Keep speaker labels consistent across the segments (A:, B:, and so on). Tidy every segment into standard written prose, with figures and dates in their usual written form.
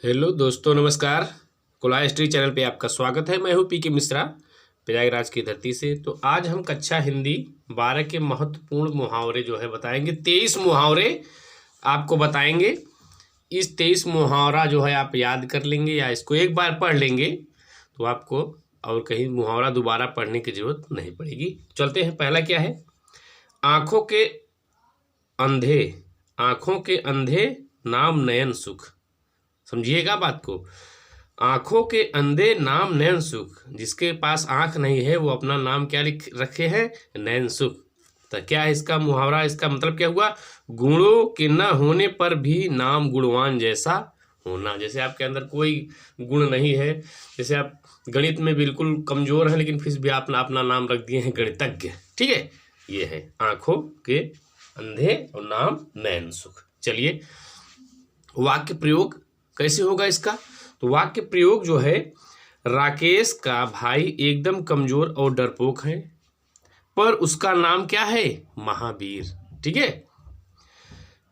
A: Hello दोस्तों, नमस्कार। कुलाह history channel पे आपका स्वागत है। मैं हूं पी के मिश्रा, प्रयागराज की धरती से। तो आज हम कक्षा हिंदी 12 के महत्वपूर्ण मुहावरे जो है बताएंगे। 23 मुहावरे आपको बताएंगे। इस 23 मुहावरा जो है आप याद कर लेंगे या इसको एक बार पढ़ लेंगे तो आपको और कहीं मुहावरा दोबारा पढ़ने की जरूरत नहीं पड़ेगी। चलते हैं। पहला क्या है? आँखों के अंधे, आँखों के अंधे नाम नयन सुख। समझिएगा बात को। आंखों के अंधे नाम नयन सुख। जिसके पास आंख नहीं है वो अपना नाम क्या लिख रखे हैं? नयन सुख। तो क्या है इसका मुहावरा? इसका मतलब क्या हुआ? गुणों के न होने पर भी नाम गुणवान जैसा होना। जैसे आपके अंदर कोई गुण नहीं है, जैसे आप गणित में बिल्कुल कमजोर हैं लेकिन फिर भी आपने अपना नाम रख दिए हैं गणितज्ञ। ठीक है, ये है आंखों के अंधे और नाम नयन सुख। चलिए, वाक्य प्रयोग कैसे होगा इसका? तो वाक्य प्रयोग जो है, राकेश का भाई एकदम कमजोर और डरपोक है पर उसका नाम क्या है? महावीर। ठीक है,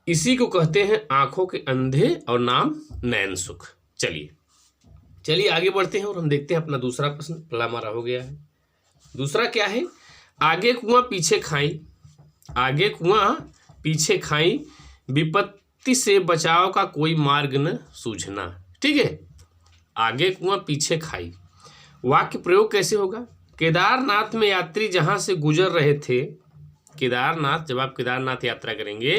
A: इसी को कहते हैं आंखों के अंधे और नाम नयन सुख। चलिए आगे बढ़ते हैं और हम देखते हैं अपना दूसरा प्रश्न। पहला हमारा हो गया है। दूसरा क्या है? आगे कुआं पीछे खाई, आगे कुआं पीछे खाई, विपत्ति से बचाव का कोई मार्ग न सूझना। ठीक है, आगे कुआं पीछे खाई। वाक्य प्रयोग कैसे होगा? केदारनाथ में यात्री जहां से गुजर रहे थे, केदारनाथ, जब आप केदारनाथ यात्रा करेंगे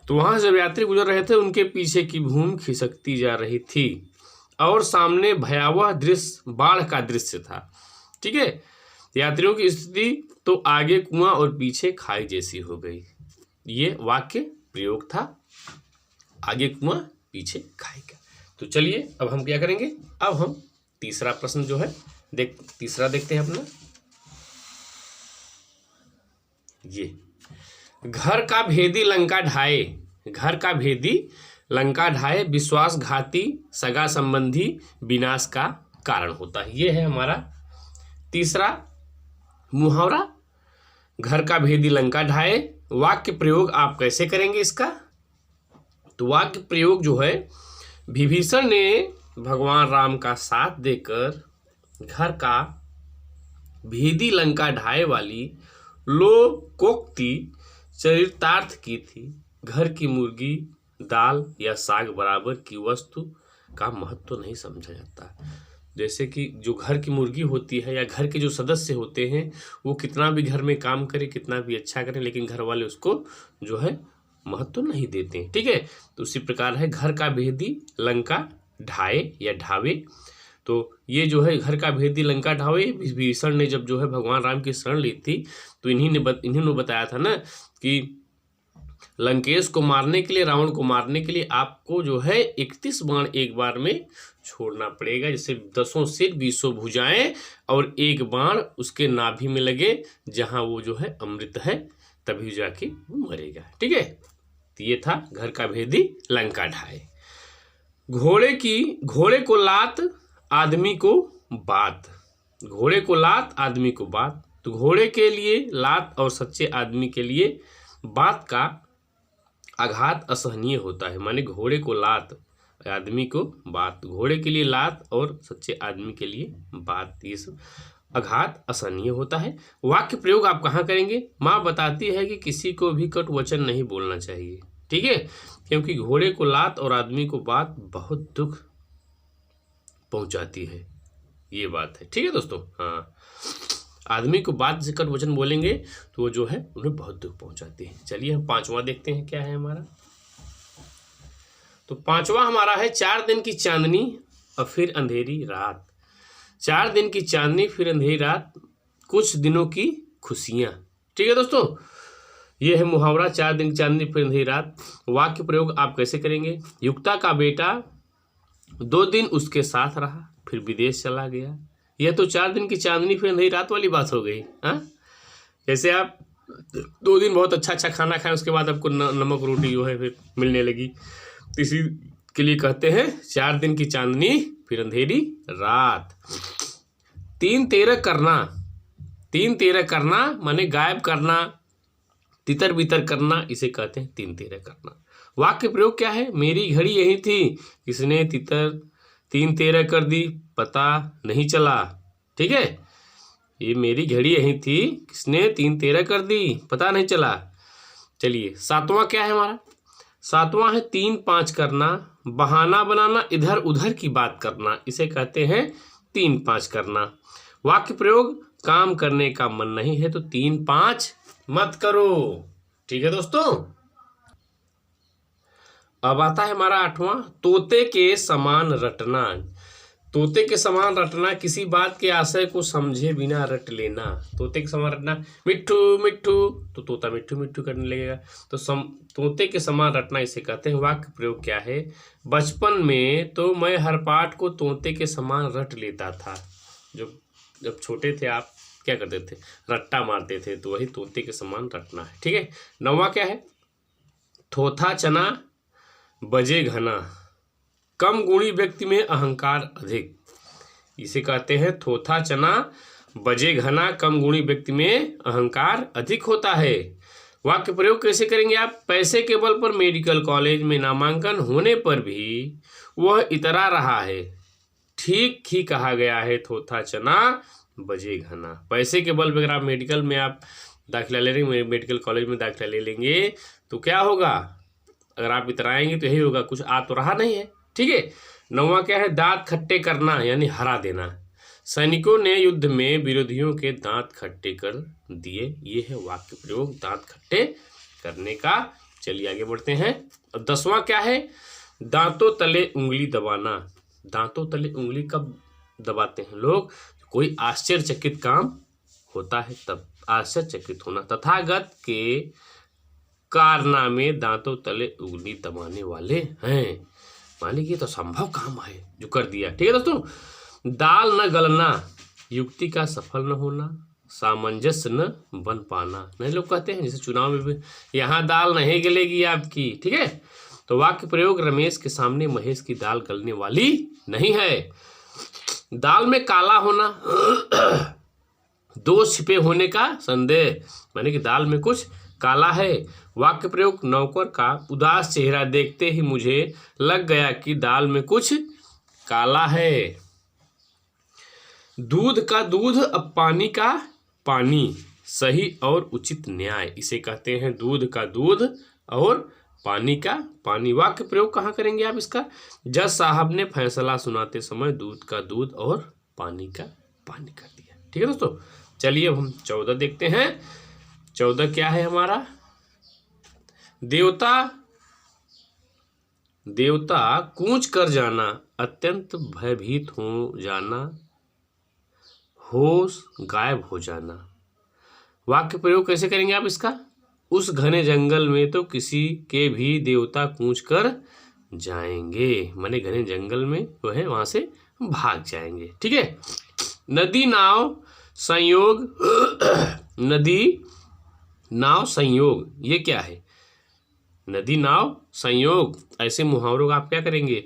A: तो वहां जब यात्री गुजर रहे थे उनके पीछे की भूमि खिसकती जा रही थी और सामने भयावह दृश्य, बाढ़ का दृश्य था। ठीक है, यात्रियों की स्थिति तो आगे कुआं और पीछे खाई जैसी हो गई। ये वाक्य प्रयोग था, आगे कुआं पीछे खाई का। तो चलिए अब हम क्या करेंगे? अब हम तीसरा प्रश्न जो है तीसरा देखते हैं अपना। ये घर का भेदी लंका ढाए, घर का भेदी लंका ढाए, विश्वासघाती सगा संबंधी विनाश का कारण होता है। ये है हमारा तीसरा मुहावरा, घर का भेदी लंका ढाए। वाक्य प्रयोग आप कैसे करेंगे इसका? तो वाक्य प्रयोग जो है, विभीषण ने भगवान राम का साथ देकर घर का भेदी लंका ढाए वाली लोकोक्ति चरितार्थ की थी। घर की मुर्गी, दाल या साग बराबर की वस्तु का महत्व नहीं समझा जाता। जैसे कि जो घर की मुर्गी होती है या घर के जो सदस्य होते हैं वो कितना भी घर में काम करे, कितना भी अच्छा करें, लेकिन घर वाले उसको जो है महत्व नहीं देते हैं। ठीक है, तो उसी प्रकार है घर का भेदी लंका ढाए या ढावे। तो ये जो है घर का भेदी लंका ढावे, विभीषण ने जब जो है भगवान राम की शरण ली थी तो इन्हीं ने बताया था ना कि लंकेश को मारने के लिए, रावण को मारने के लिए आपको जो है 31 बाण एक बार में छोड़ना पड़ेगा। जैसे 10 सिर 20 भुजाएं और एक बाण उसके नाभि में लगे, जहां वो जो है अमृत है, तभी जाके वो मरेगा। ठीक है, तो ये था घर का भेदी लंका ढाए। घोड़े को लात आदमी को बात, घोड़े को लात आदमी को बात। तो घोड़े के लिए लात और सच्चे आदमी के लिए बात का आघात असहनीय होता है। माने घोड़े को लात, आदमी को बात, घोड़े के लिए लात और सच्चे आदमी के लिए बात, ये सब आघात असहनीय होता है। वाक्य प्रयोग आप कहाँ करेंगे? माँ बताती है कि किसी को भी कटु वचन नहीं बोलना चाहिए। ठीक है, क्योंकि घोड़े को लात और आदमी को बात बहुत दुख पहुंचाती है। ये बात है। ठीक है दोस्तों, हाँ, आदमी को बात से कट वचन बोलेंगे तो वो जो है उन्हें बहुत दुख पहुंचाती है। चलिए हम पांचवा देखते हैं क्या है हमारा। तो पांचवा हमारा है 4 दिन की चांदनी और फिर अंधेरी रात। 4 दिन की चांदनी फिर अंधेरी रात, कुछ दिनों की खुशियां। ठीक है दोस्तों, ये है मुहावरा 4 दिन की चांदनी फिर अंधेरी रात। वाक्य प्रयोग आप कैसे करेंगे? युक्ता का बेटा 2 दिन उसके साथ रहा फिर विदेश चला गया। यह तो 4 दिन की चांदनी फिर अंधेरी रात वाली बात हो गई। हाँ, जैसे आप 2 दिन बहुत अच्छा खाना खाएं, उसके बाद आपको नमक रोटी जो है फिर मिलने लगी। तो इसी के लिए कहते हैं 4 दिन की चांदनी फिर अंधेरी रात। 3 तेरह करना, 3 तेरह करना माने गायब करना, तितर बितर करना, इसे कहते हैं 3 तेरह करना। वाक्य प्रयोग क्या है? मेरी घड़ी यही थी, किसने तितर 3 13 कर दी, पता नहीं चला। ठीक है, ये मेरी घड़ी यही थी, किसने 3 13 कर दी, पता नहीं चला। चलिए 7वां क्या है हमारा? 7वां है 3 5 करना, बहाना बनाना, इधर उधर की बात करना, इसे कहते हैं 3 5 करना। वाक्य प्रयोग, काम करने का मन नहीं है तो 3 5 मत करो। ठीक है दोस्तों, अब आता है हमारा 8वां, तोते के समान रटना। तोते के समान रटना, किसी बात के आशय को समझे बिना रट लेना। तोते के समान रटना, मिट्ठू मिट्ठू, तो तोता मिट्ठू मिट्ठू करने लगेगा। तो तोते के समान रटना इसे कहते हैं। वाक्य प्रयोग क्या है? बचपन में तो मैं हर पाठ को तोते के समान रट लेता था। जब छोटे थे आप क्या करते थे? रट्टा मारते थे, तो वही तोते के समान रटना है। ठीक है, 9वां क्या है? थोथा चना बजे घना, कम गुणी व्यक्ति में अहंकार अधिक, इसे कहते हैं थोथा चना बजे घना, कम गुणी व्यक्ति में अहंकार अधिक होता है। वाक्य प्रयोग कैसे करेंगे आप? पैसे के बल पर मेडिकल कॉलेज में नामांकन होने पर भी वह इतरा रहा है, ठीक ही कहा गया है, थोथा चना बजे घना। पैसे के बल पर अगर आप मेडिकल में आप दाखिला ले लेंगे, मेडिकल कॉलेज में दाखिला ले लेंगे तो क्या होगा? अगर आप इतराएंगे तो यही होगा, कुछ आ तो रहा नहीं है। ठीक है, 9वां क्या है? दांत खट्टे करना यानी हरा देना। सैनिकों ने युद्ध में विरोधियों के दांत खट्टे कर दिए, ये है वाक्य प्रयोग, दांत खट्टे करने का। चलिए आगे बढ़ते हैं। अब 10वां क्या है? दांतों तले उंगली दबाना। दांतों तले उंगली कब दबाते हैं लोग? कोई आश्चर्यचकित काम होता है तब आश्चर्यचकित होना। तथागत के कारनामे दांतों तले उंगली दबाने वाले हैं। मान लीजिए तो संभव काम है जो कर दिया। ठीक है दोस्तों, दाल न गलना, युक्ति का सफल न होना, सामंजस्य न बन पाना। नहीं लोग कहते हैं जैसे चुनाव में भी, यहाँ दाल नहीं गलेगी आपकी। ठीक है, तो वाक्य प्रयोग, रमेश के सामने महेश की दाल गलने वाली नहीं है। दाल में काला होना, दोष छिपे होने का संदेह, माने कि दाल में कुछ काला है। वाक्य प्रयोग, नौकर का उदास चेहरा देखते ही मुझे लग गया कि दाल में कुछ काला है। दूध का दूध, अब पानी का पानी, सही और उचित न्याय, इसे कहते हैं दूध का दूध और पानी का पानी। वाक्य प्रयोग कहाँ करेंगे आप इसका? जज साहब ने फैसला सुनाते समय दूध का दूध और पानी का पानी कर दिया। ठीक है दोस्तों, चलिए अब हम 14 देखते हैं। 14 क्या है हमारा? देवता कूच कर जाना, अत्यंत भयभीत हो जाना, होश गायब हो जाना। वाक्य प्रयोग कैसे करेंगे आप इसका? उस घने जंगल में तो किसी के भी देवता कूच कर जाएंगे, माने घने जंगल में वो है वहां से भाग जाएंगे। ठीक है, नदी नाव संयोग नदी नाव संयोग, ये क्या है? नदी नाव संयोग, ऐसे मुहावरों का आप क्या करेंगे?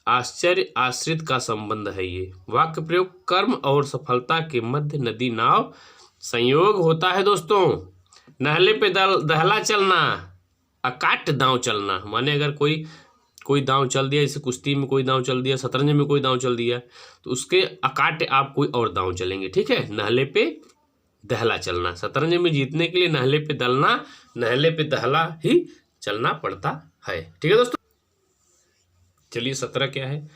A: आश्चर्य आश्रित का संबंध है ये। वाक्य प्रयोग, कर्म और सफलता के मध्य नदी नाव संयोग होता है दोस्तों। नहले पे दहला चलना, अकाट दांव चलना, माने अगर कोई दांव चल दिया, जैसे कुश्ती में कोई दांव चल दिया, शतरंज में कोई दांव चल दिया, तो उसके अकाट आप कोई और दांव चलेंगे। ठीक है, नहले पे दहला चलना, शतरंज में जीतने के लिए नहले पे दलना, नहले पे दहला ही चलना पड़ता है। ठीक है दोस्तों, चलिए 17 क्या है?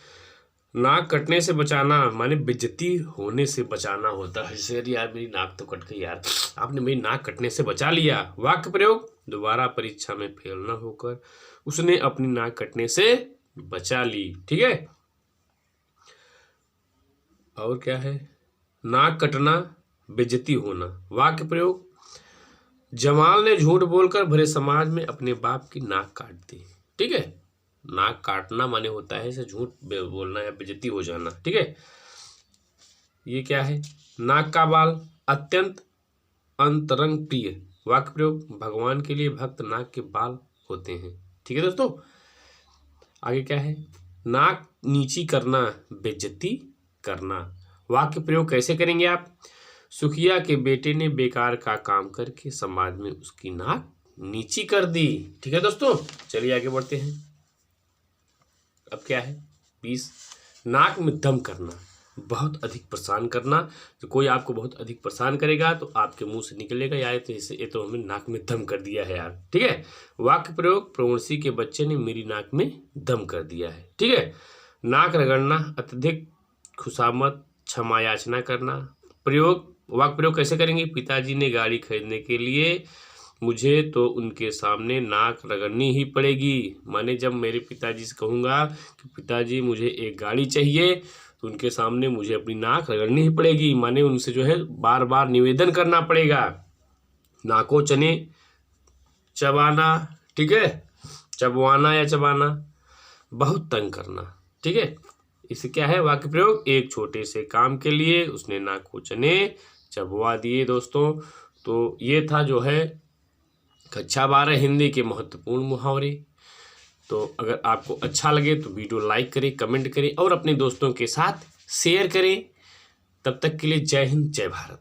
A: नाक कटने से बचाना, माने बेइज्जती होने से बचाना होता है। जैसे यार मेरी नाक तो कट गई यार, आपने मेरी नाक कटने से बचा लिया। वाक्य प्रयोग, दोबारा परीक्षा में फेल न होकर उसने अपनी नाक कटने से बचा ली। ठीक है, और क्या है? नाक कटना, बेइज्जती होना। वाक्य प्रयोग, जमाल ने झूठ बोलकर भरे समाज में अपने बाप की नाक काट दी। ठीक है, नाक काटना माने होता है इसे झूठ बोलना या बेइज्जती हो जाना। ठीक है, ये क्या है? नाक का बाल, अत्यंत अंतरंग प्रिय। वाक्य प्रयोग, भगवान के लिए भक्त नाक के बाल होते हैं। ठीक है दोस्तों, आगे क्या है? नाक नीची करना, बेइज्जती करना। वाक्य प्रयोग कैसे करेंगे आप? सुखिया के बेटे ने बेकार का काम करके समाज में उसकी नाक नीची कर दी। ठीक है दोस्तों, चलिए आगे बढ़ते हैं। अब क्या है 20, नाक में दम करना, बहुत अधिक परेशान करना। तो कोई आपको बहुत अधिक परेशान करेगा तो आपके मुंह से निकलेगा यार तो इसे ये तो हमें नाक में दम कर दिया है यार। ठीक है, वाक्य प्रयोग, प्रवंशी के बच्चे ने मेरी नाक में दम कर दिया है। ठीक है, नाक रगड़ना, अत्यधिक खुशामद, क्षमा याचना करना। प्रयोग, वाक्य प्रयोग कैसे करेंगे, पिताजी ने गाड़ी खरीदने के लिए मुझे तो उनके सामने नाक रगड़नी ही पड़ेगी। माने जब मेरे पिताजी से कहूँगा कि पिताजी मुझे एक गाड़ी चाहिए तो उनके सामने मुझे अपनी नाक रगड़नी ही पड़ेगी, माने उनसे जो है बार बार निवेदन करना पड़ेगा। नाको चने, चबाना। ठीक है, चबवाना या चबाना, बहुत तंग करना। ठीक है, इसे क्या है वाक्य प्रयोग, एक छोटे से काम के लिए उसने नाको चने चबवा दिए। दोस्तों तो ये था जो है कक्षा 12 हिंदी के महत्वपूर्ण मुहावरे। तो अगर आपको अच्छा लगे तो वीडियो लाइक करें, कमेंट करें और अपने दोस्तों के साथ शेयर करें। तब तक के लिए जय हिंद, जय भारत।